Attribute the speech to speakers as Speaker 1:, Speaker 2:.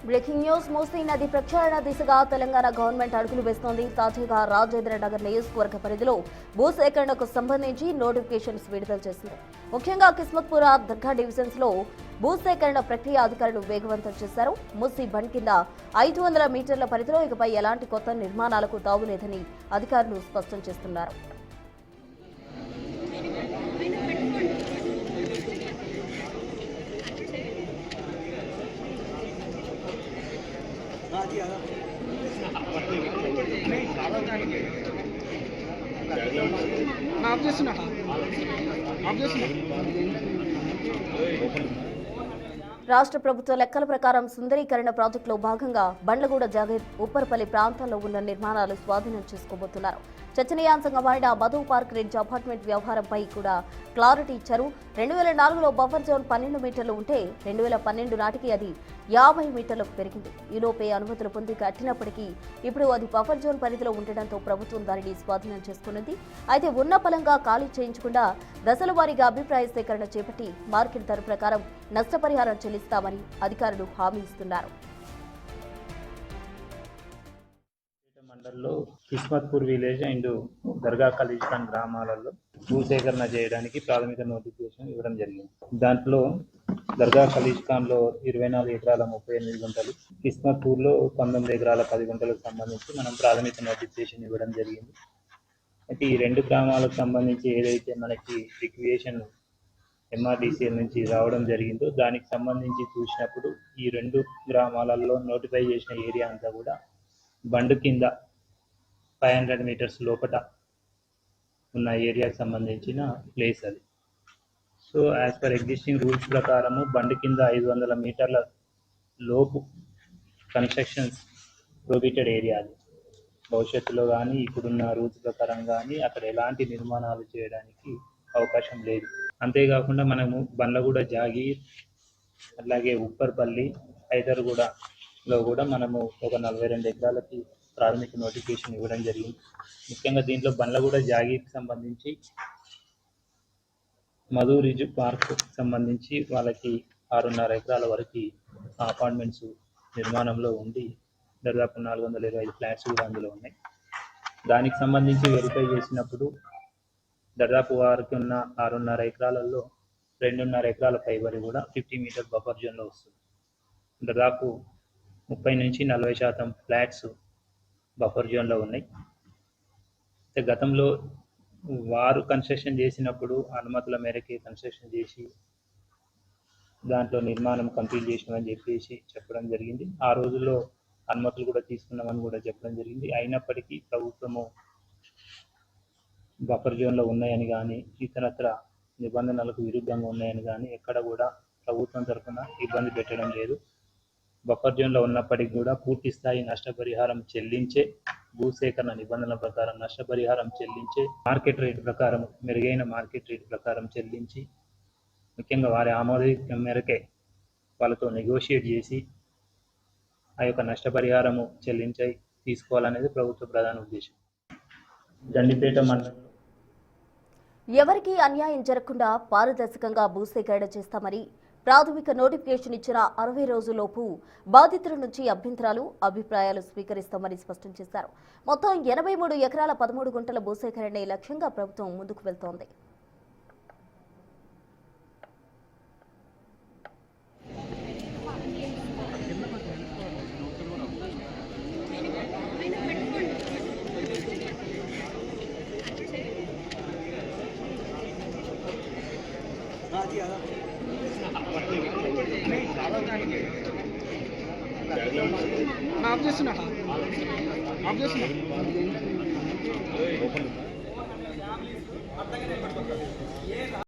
Speaker 1: Breaking news. Musi నది ప్రక్షాళన దిశగా తెలంగాణ గవర్నమెంట్ అడుగులు వేస్తోంది. తాజాగా రాజేంద్ర నగర్ నియోజకవర్గ పరిధిలో భూసేకరణకు సంబంధించి నోటిఫికేషన్స్ విడుదల చేసింది. ముఖ్యంగా కిస్మత్పుర దర్గా డివిజన్స్ లో భూసేకరణ ప్రక్రియ అధికారులు వేగవంతం చేశారు. మూసీ బండ్ కింద 500 మీటర్ల పరిధిలో ఇకపై ఎలాంటి కొత్త నిర్మాణాలకు తావులేదని అధికారులు స్పష్టం చేస్తున్నారు. రాష్ట్ర ప్రభుత్వ లెక్కల ప్రకారం సుందరీకరణ ప్రాజెక్టులో భాగంగా బండ్లగూడ జాగీర్ ఉప్పర్పల్లి ప్రాంతాల్లో ఉన్న నిర్మాణాలు స్వాధీనం చేసుకోబోతున్నారు. చర్చనీయాంశంగా మారిన మధు పార్క్ రిడ్జ్ అపార్ట్మెంట్ వ్యవహారంపై కూడా క్లారిటీ ఇచ్చారు. 2004లో బఫర్ జోన్ 12 మీటర్లు ఉంటే 2012 నాటికి అది 50 మీటర్లకు పెరిగింది. ఈలోపే అనుమతులు పొంది కట్టినప్పటికీ ఇప్పుడు అది బఫర్ జోన్ పరిధిలో ఉండడంతో ప్రభుత్వం దానిని స్వాధీనం చేసుకున్నది. అయితే ఉన్న పలంగా ఖాళీ చేయించకుండా దశల వారీగా అభిప్రాయ సేకరణ చేపట్టి మార్కెట్ ధర ప్రకారం నష్టపరిహారం చెల్లిస్తామని అధికారులు హామీ ఇస్తున్నారు.
Speaker 2: మండల్లో కిస్మత్పూర్ విలేజ్ అండ్ దర్గా ఖలీజ్ఖాన్ గ్రామాలలో భూసేకరణ చేయడానికి ప్రాథమిక నోటిఫికేషన్ ఇవ్వడం జరిగింది. దాంట్లో దర్గా ఖలీజ్ఖాన్లో 24 ఎకరాల 38 గుంటలు, కిస్మత్పూర్లో 19 ఎకరాల 10 గుంటలకు సంబంధించి మనం ప్రాథమిక నోటిఫికేషన్ ఇవ్వడం జరిగింది. అయితే ఈ 2 గ్రామాలకు సంబంధించి ఏదైతే మనకి రిక్వియేషన్ MRDCL నుంచి రావడం జరిగిందో దానికి సంబంధించి చూసినప్పుడు ఈ 2 గ్రామాలలో నోటిఫై చేసిన ఏరియా అంతా కూడా బండ్ కింద 500 మీటర్స్ లోపల ఉన్న ఏరియాకి సంబంధించిన ప్లేస్ అది. So as per existing rules ప్రకారము బండ్ కింద 500 మీటర్ల లోపు కన్స్ట్రక్షన్స్ ప్రొహిబిటెడ్ ఏరియా అది. భవిష్యత్తులో కానీ ఇప్పుడున్న రూల్స్ ప్రకారం కానీ అక్కడ ఎలాంటి నిర్మాణాలు చేయడానికి అవకాశం లేదు. అంతేకాకుండా మనము బండ్లగూడ జాగీర్ అలాగే ఉప్పర్పల్లి హైదర్గూడలో కూడా మనము ఒక 42 ఎకరాలకి ప్రాథమిక నోటిఫికేషన్ ఇవ్వడం జరిగింది. ముఖ్యంగా దీంట్లో బండ్లగూడ జాగీర్కి సంబంధించి మధు రిడ్జ్ పార్క్ సంబంధించి వాళ్ళకి 6.5 ఎకరాల వరకు అపార్ట్మెంట్స్ నిర్మాణంలో ఉండి దాదాపు 425 ఫ్లాట్స్ కూడా అందులో ఉన్నాయి. దానికి సంబంధించి వెరిఫై చేసినప్పుడు దాదాపు వారికి ఉన్న 6.5 ఎకరాలలో 2.5 ఎకరాల పైబడి కూడా 50 మీటర్ బఫర్ జోన్లో వస్తుంది. దాదాపు 30 నుంచి 40% ఫ్లాట్స్ బఫర్ జోన్లో ఉన్నాయి. గతంలో వారు కన్స్ట్రక్షన్ చేసినప్పుడు అనుమతుల మేరకే కన్స్ట్రక్షన్ చేసి దాంట్లో నిర్మాణం కంప్లీట్ చేసినామని చెప్పేసి చెప్పడం జరిగింది. ఆ రోజుల్లో అనుమతులు కూడా తీసుకున్నామని కూడా చెప్పడం జరిగింది. అయినప్పటికీ ప్రభుత్వము బఫర్ జోన్లో ఉన్నాయని కానీ ఇతరత్ర నిబంధనలకు విరుద్ధంగా ఉన్నాయని కానీ ఎక్కడ కూడా ప్రభుత్వం తరఫున ఇబ్బంది పెట్టడం లేదు. బఫర్ జోన్లో ఉన్నప్పటికీ కూడా పూర్తి స్థాయి నష్టపరిహారం చెల్లించే, భూసేకరణ నిబంధనల ప్రకారం నష్టపరిహారం చెల్లించే, మార్కెట్ రేట్ ప్రకారం మెరుగైన మార్కెట్ రేట్ ప్రకారం చెల్లించి ముఖ్యంగా వారి ఆమోదం మేరకే వాళ్ళతో నెగోషియేట్ చేసి ఆ యొక్క నష్టపరిహారము తీసుకోవాలనేది ప్రభుత్వ ప్రధాన ఉద్దేశం. గండిపేట మండలంలో
Speaker 1: ఎవరికీ అన్యాయం జరగకుండా పారదర్శకంగా భూసేకరణ చేస్తామని ప్రాథమిక నోటిఫికేషన్ ఇచ్చిన 60 రోజుల్లోపు బాధితుల నుంచి అభ్యంతరాలు, అభిప్రాయాలు స్వీకరిస్తామని స్పష్టం చేశారు. మొత్తం 83 ఎకరాల 13 గుంటల భూసేకరణే లక్ష్యంగా ప్రభుత్వం ముందుకు వెళ్తోంది.
Speaker 3: आप చేస్తున్నా